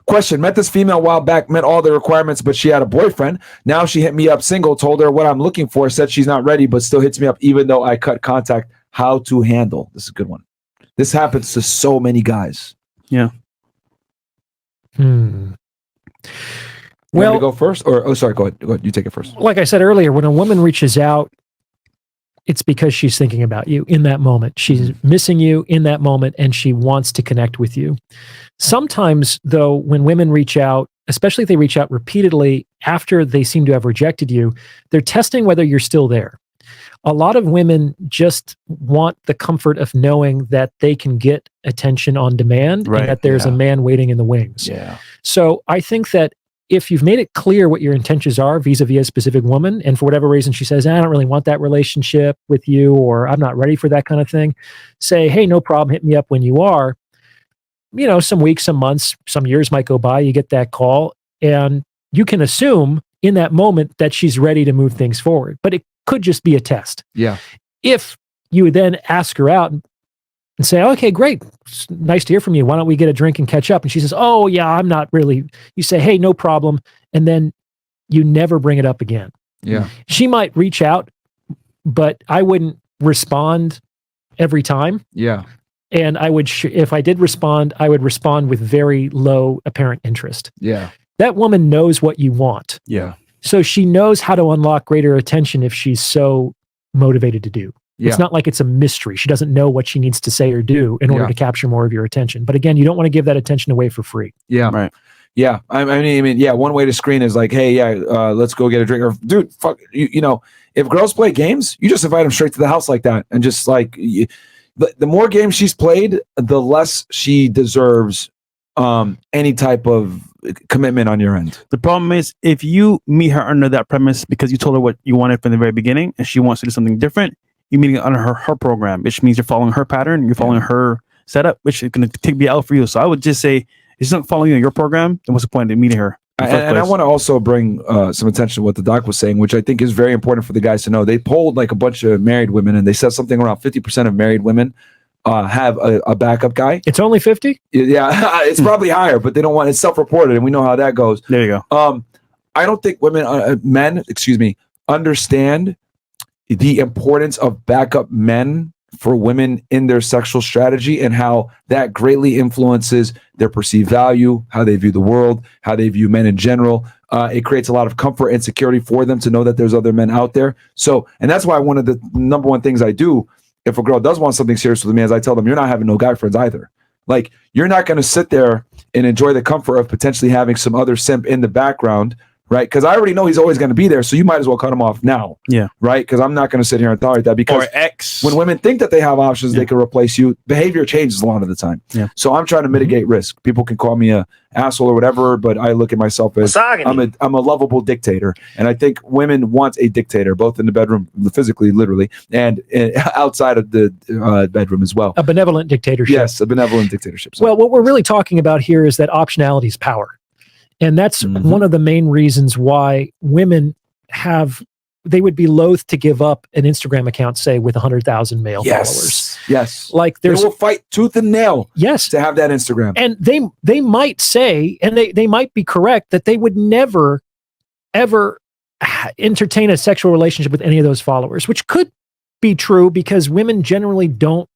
Question, met this female a while back, met all the requirements, but she had a boyfriend. Now she hit me up single, told her what I'm looking for, said she's not ready, but still hits me up even though I cut contact. How to handle? This is a good one. This happens to so many guys. Yeah. Well, to go first, or sorry, go ahead. You take it first. Like I said earlier, when a woman reaches out, it's because she's thinking about you in that moment. She's missing you in that moment, and she wants to connect with you. Sometimes, though, when women reach out, especially if they reach out repeatedly after they seem to have rejected you, they're testing whether you're still there. A lot of women just want the comfort of knowing that they can get attention on demand, and that there's a man waiting in the wings. Yeah. So I think that if you've made it clear what your intentions are vis-a-vis a specific woman, and for whatever reason she says, I don't really want that relationship with you, or I'm not ready for that kind of thing, say, hey, no problem, hit me up when you are. You know, some weeks, some months, some years might go by, you get that call, and you can assume in that moment that she's ready to move things forward. But it could just be a test. Yeah. If you would then ask her out and say, okay, great. It's nice to hear from you. Why don't we get a drink and catch up? And she says, oh yeah, I'm not really. You say, hey, no problem. And then you never bring it up again. Yeah. She might reach out, but I wouldn't respond every time. Yeah. And I would, if I did respond, I would respond with very low apparent interest. Yeah. That woman knows what you want. Yeah. So she knows how to unlock greater attention if she's so motivated to do. Yeah. It's not like it's a mystery. She doesn't know what she needs to say or do in order to capture more of your attention. But again, you don't want to give that attention away for free. Yeah. Right. Yeah. I mean, yeah, one way to screen is like, hey, let's go get a drink. Or, dude, fuck, you know, if girls play games, you just invite them straight to the house like that. And just like, the more games she's played, the less she deserves any type of commitment on your end. The problem is if you meet her under that premise because you told her what you wanted from the very beginning and she wants to do something different, you meet it under her program, which means you're following her pattern, you're following her setup, which is going to be out for you. So I would just say, if she's not following your program, then what's the point of meeting her? And I want to also bring some attention to what the doc was saying, which I think is very important for the guys to know. They polled like a bunch of married women, and they said something around 50% of married women have a backup guy. It's only 50? Yeah, it's probably higher, but they don't want it's self-reported, and we know how that goes. There you go. I don't think men, understand the importance of backup men for women in their sexual strategy and how that greatly influences their perceived value, how they view the world, how they view men in general. It creates a lot of comfort and security for them to know that there's other men out there. So, and that's why one of the number one things I do if a girl does want something serious with me is I tell them, you're not having no guy friends either. Like, you're not going to sit there and enjoy the comfort of potentially having some other simp in the background, right? Because I already know he's always going to be there, so you might as well cut him off now. Yeah. Right? Because I'm not going to sit here and tolerate that. Because when women think that they have options, they can replace you. Behavior changes a lot of the time. Yeah. So I'm trying to mitigate risk. People can call me a asshole or whatever, but I look at myself as I'm a lovable dictator. And I think women want a dictator, both in the bedroom, physically, literally, and outside of the bedroom as well. A benevolent dictatorship. Yes, a benevolent dictatorship. Well, what we're really talking about here is that optionality is power. And that's one of the main reasons why women they would be loath to give up an Instagram account, say, with 100,000 male followers. Yes. Like they will fight tooth and nail to have that Instagram. And they might say, and they might be correct, that they would never, ever entertain a sexual relationship with any of those followers, which could be true because women generally don't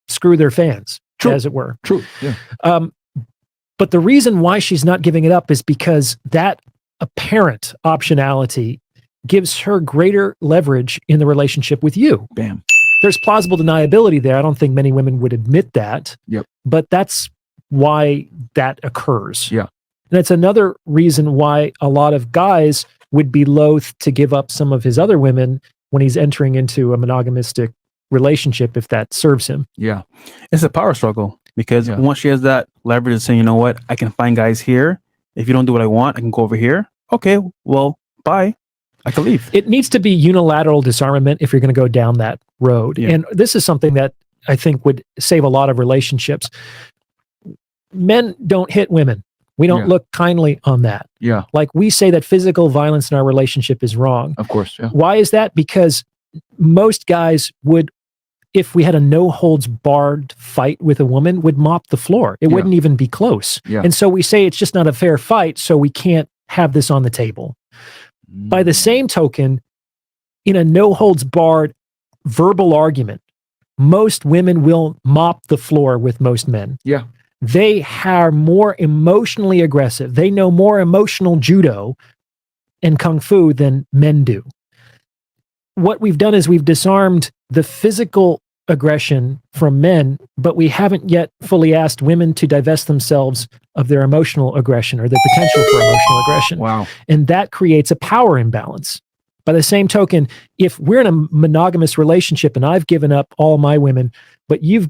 screw their fans, as it were. True. Yeah. But the reason why she's not giving it up is because that apparent optionality gives her greater leverage in the relationship with you. Bam. There's plausible deniability there. I don't think many women would admit that. Yep. But that's why that occurs. Yeah. And it's another reason why a lot of guys would be loath to give up some of his other women when he's entering into a monogamistic relationship if that serves him. Yeah. It's a power struggle. Because once she has that leverage of saying, you know what, I can find guys here. If you don't do what I want, I can go over here. Okay, well, bye. I can leave. It needs to be unilateral disarmament if you're going to go down that road. Yeah. And this is something that I think would save a lot of relationships. Men don't hit women. We don't look kindly on that. Yeah. Like we say that physical violence in our relationship is wrong. Of course. Yeah. Why is that? Because most guys would if we had a no holds barred fight with a woman, would mop the floor. It wouldn't even be close. Yeah. And so we say it's just not a fair fight, so we can't have this on the table. By the same token, in a no holds barred verbal argument, most women will mop the floor with most men. Yeah. They are more emotionally aggressive. They know more emotional judo and kung fu than men do. What we've done is we've disarmed the physical aggression from men, but we haven't yet fully asked women to divest themselves of their emotional aggression or their potential for emotional aggression. Wow. And that creates a power imbalance. By the same token, if we're in a monogamous relationship and I've given up all my women, but you've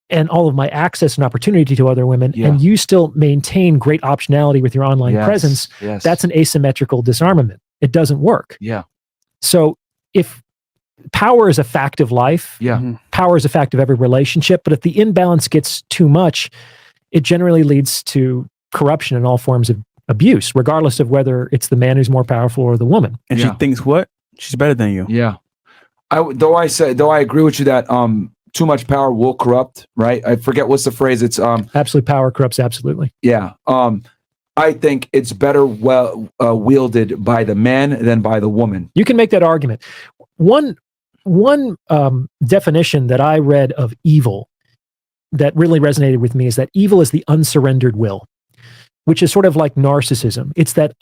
and all of my access and opportunity to other women, and you still maintain great optionality with your online presence, that's an asymmetrical disarmament. It doesn't work. Yeah. So if power is a fact of life, power is a fact of every relationship, but if the imbalance gets too much, it generally leads to corruption and all forms of abuse, regardless of whether it's the man who's more powerful or the woman. And she thinks what? She's better than you. Yeah. Though I agree with you that too much power will corrupt, right? I forget what's the phrase. It's absolute power corrupts absolutely. Yeah. I think it's better wielded by the man than by the woman. You can make that argument. One definition that I read of evil that really resonated with me is that evil is the unsurrendered will, which is sort of like narcissism. It's that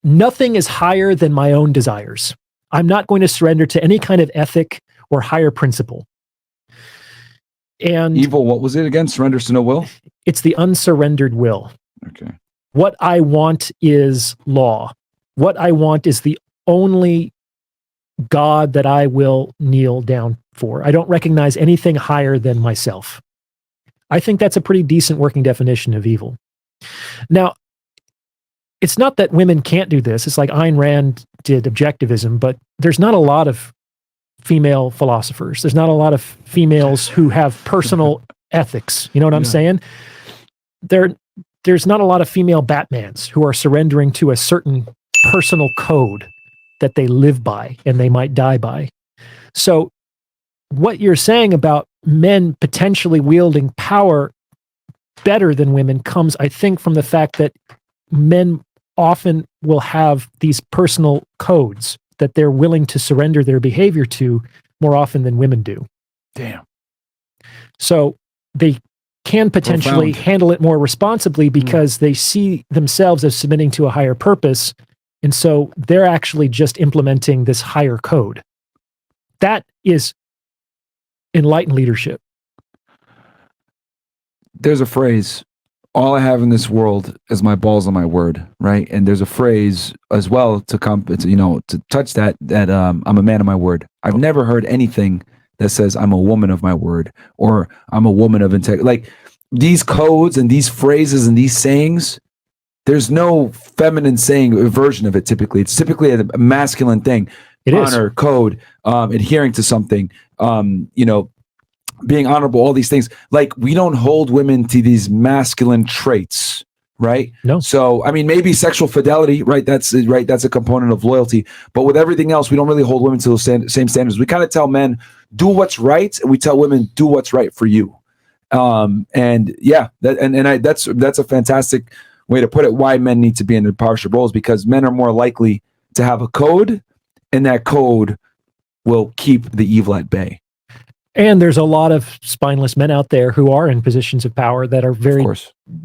nothing is higher than my own desires. I'm not going to surrender to any kind of ethic or higher principle. And evil, what was it again? Surrenders to no will? It's the unsurrendered will. Okay. What I want is law. What I want is the only God that I will kneel down for. I don't recognize anything higher than myself. I think that's a pretty decent working definition of evil. Now, it's not that women can't do this. It's like Ayn Rand did objectivism, but there's not a lot of female philosophers. There's not a lot of females who have personal ethics. You know what I'm saying? There's not a lot of female Batmans who are surrendering to a certain personal code that they live by and they might die by. So what you're saying about men potentially wielding power better than women comes, I think, from the fact that men often will have these personal codes that they're willing to surrender their behavior to more often than women do. Damn. So they can potentially handle it more responsibly because they see themselves as submitting to a higher purpose. And so they're actually just implementing this higher code. That is enlightened leadership. There's a phrase, all I have in this world is my balls on my word, right? And there's a phrase as well to touch that I'm a man of my word. I've never heard anything that says I'm a woman of my word or I'm a woman of integrity. Like these codes and these phrases and these sayings, there's no feminine saying version of it typically. It's typically a masculine thing. Honor, code, adhering to something, being honorable, all these things. Like we don't hold women to these masculine traits, right? No. So, I mean, maybe sexual fidelity, right? That's a component of loyalty. But with everything else, we don't really hold women to those same standards. We kind of tell men, do what's right. And we tell women, do what's right for you. That's a fantastic way to put it. Why men need to be in the powership roles, because men are more likely to have a code, and that code will keep the evil at bay. And there's a lot of spineless men out there who are in positions of power that are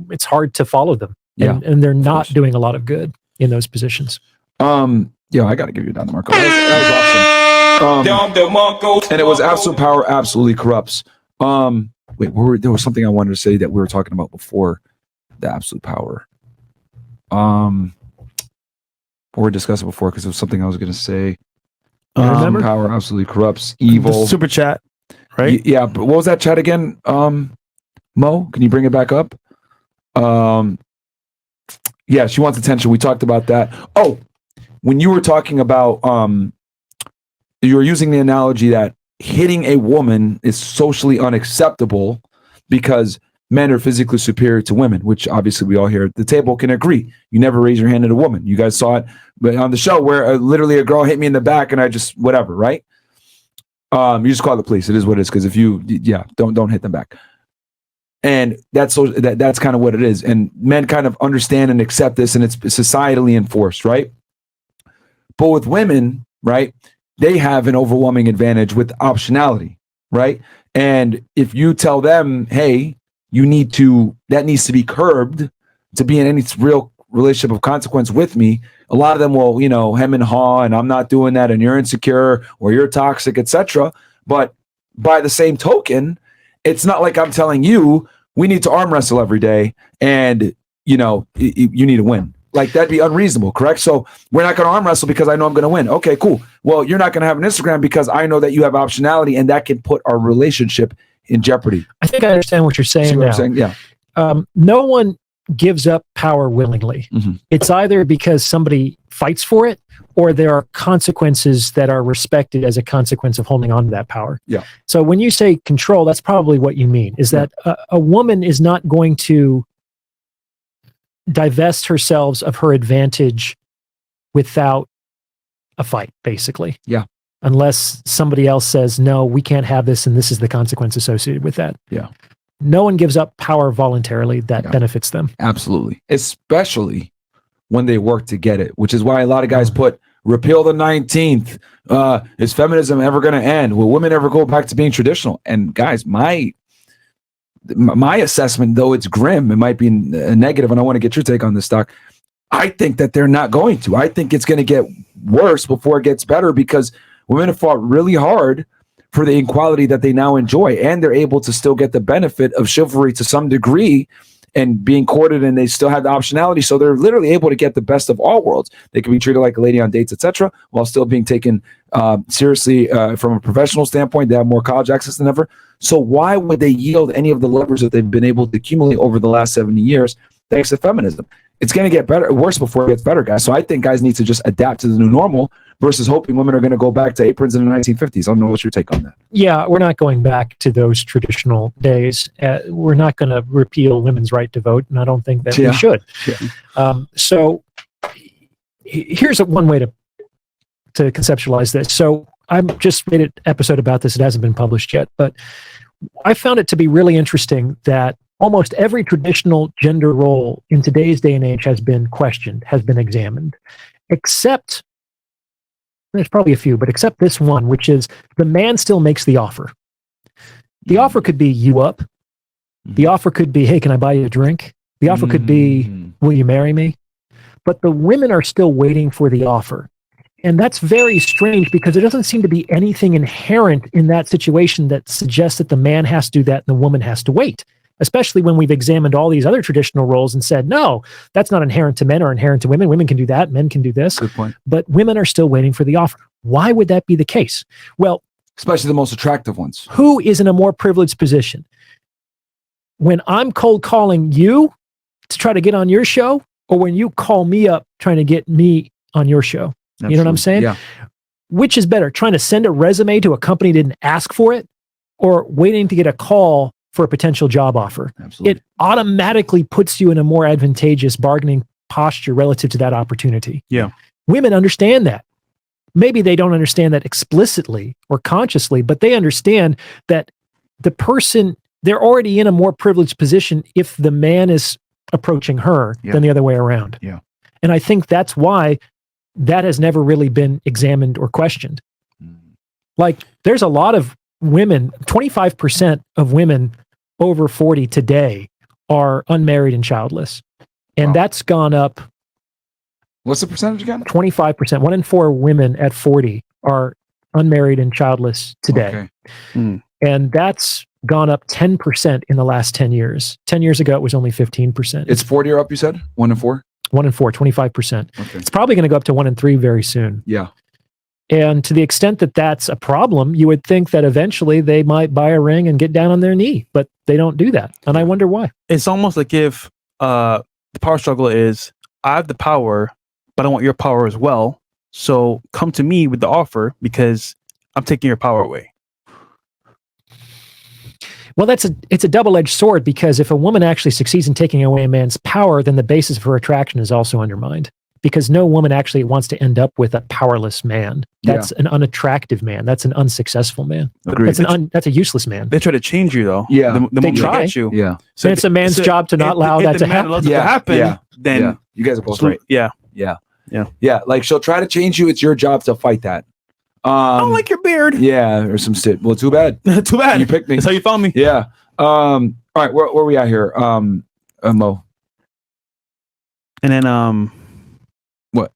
it's hard to follow them. And they're not doing a lot of good in those positions. I got to give you a down the Marco. That was awesome. And it was absolute power absolutely corrupts. There was something I wanted to say that we were talking about before the absolute power. We were discussing before because it was something I was going to say. Power absolutely corrupts evil. The super chat. Right? Yeah, but what was that chat again? Mo, can you bring it back up? Yeah, she wants attention. We talked about that. Oh, when you were talking about, you were using the analogy that hitting a woman is socially unacceptable because men are physically superior to women, which obviously we all here at the table can agree. You never raise your hand at a woman. You guys saw it but on the show where literally a girl hit me in the back and I just, whatever, right? You just call the police. It is what it is. Because if you, don't hit them back. And that's kind of what it is. And men kind of understand and accept this, and it's societally enforced, right? But with women, right, they have an overwhelming advantage with optionality, right? And if you tell them, hey, that needs to be curbed to be in any real relationship of consequence with me, a lot of them will, hem and haw, and I'm not doing that, and you're insecure or you're toxic, etc. But by the same token, it's not like I'm telling you we need to arm wrestle every day and, you need to win. Like, that'd be unreasonable, correct? So we're not going to arm wrestle because I know I'm going to win. Okay, cool. Well, you're not going to have an Instagram because I know that you have optionality, and that can put our relationship in jeopardy. I think I understand what you're saying. See what now. I'm saying? Yeah. No one gives up power willingly. Mm-hmm. It's either because somebody fights for it, or there are consequences that are respected as a consequence of holding on to that power. Yeah. So when you say control, that's probably what you mean, is that a woman is not going to divest herself of her advantage without a fight, basically. Yeah. Unless somebody else says, no, we can't have this, and this is the consequence associated with that. Yeah. No one gives up power voluntarily that benefits them. Absolutely. Especially when they work to get it, which is why a lot of guys put repeal the 19th. Is feminism ever going to end? Will women ever go back to being traditional? And guys, my assessment, though it's grim, it might be a negative, and I want to get your take on this, Doc. I think that they're not going to. I think it's going to get worse before it gets better, because women have fought really hard for the equality that they now enjoy, and they're able to still get the benefit of chivalry to some degree and being courted, and they still have the optionality. So they're literally able to get the best of all worlds. They can be treated like a lady on dates, etc., while still being taken seriously from a professional standpoint. They have more college access than ever. So why would they yield any of the levers that they've been able to accumulate over the last 70 years thanks to feminism? It's going to get worse before it gets better, guys. So I think guys need to just adapt to the new normal versus hoping women are going to go back to aprons in the 1950s. I don't know what's your take on that. Yeah, we're not going back to those traditional days. We're not going to repeal women's right to vote, and I don't think that we should. Yeah. So here's one way to conceptualize this. So I just made an episode about this. It hasn't been published yet, but I found it to be really interesting that almost every traditional gender role in today's day and age has been questioned, has been examined, except, there's probably a few, but except this one, which is the man still makes the offer. The offer could be, you up. The offer could be, hey, can I buy you a drink? The offer could be, will you marry me? But the women are still waiting for the offer. And that's very strange, because there doesn't seem to be anything inherent in that situation that suggests that the man has to do that and the woman has to wait. Especially when we've examined all these other traditional roles and said, no, that's not inherent to men or inherent to women. Women can do that. Men can do this. Good point. But women are still waiting for the offer. Why would that be the case? Well, especially the most attractive ones. Who is in a more privileged position? When I'm cold calling you to try to get on your show, or when you call me up trying to get me on your show? Absolutely. You know what I'm saying? Yeah. Which is better, trying to send a resume to a company that didn't ask for it, or waiting to get a call for a potential job offer? Absolutely. It automatically puts you in a more advantageous bargaining posture relative to that opportunity. Yeah. Women understand that. Maybe they don't understand that explicitly or consciously, but they understand that the person, they're already in a more privileged position if the man is approaching her than the other way around. Yeah. And I think that's why that has never really been examined or questioned. Like, there's a lot of women, 25% of women over 40 today are unmarried and childless. And that's gone up. What's the percentage again? 25%. 1 in 4 women at 40 are unmarried and childless today. Okay. And that's gone up 10% in the last 10 years. 10 years ago, it was only 15%. It's 40 or up, you said? 1 in 4? 1 in 4, 25%. Okay. It's probably going to go up to 1 in 3 very soon. Yeah. And to the extent that that's a problem, you would think that eventually they might buy a ring and get down on their knee, but they don't do that. And I wonder why. It's almost like if the power struggle is, I have the power, but I want your power as well. So come to me with the offer because I'm taking your power away. Well, it's a double-edged sword, because if a woman actually succeeds in taking away a man's power, then the basis of her attraction is also undermined. because no woman actually wants to end up with a powerless man. That's an unattractive man. That's an unsuccessful man. Agreed. That's a useless man. They try to change you though. Yeah. The They moment try. they get you. Yeah. So And it's a man's job to not allow that to happen. Then You guys are both so- right. Yeah. Yeah. Like she'll try to change you. It's your job to fight that. I don't like your beard. Yeah, or some shit. Well, too bad. Too bad. You picked me. That's how you found me. Yeah. All right. Where we at here? Mo. And then What?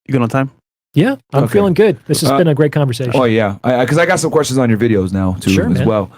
You good on time? Yeah, I'm Okay. feeling good. This has been a great conversation. Oh yeah, because I got some questions on your videos now too Sure, as man. well.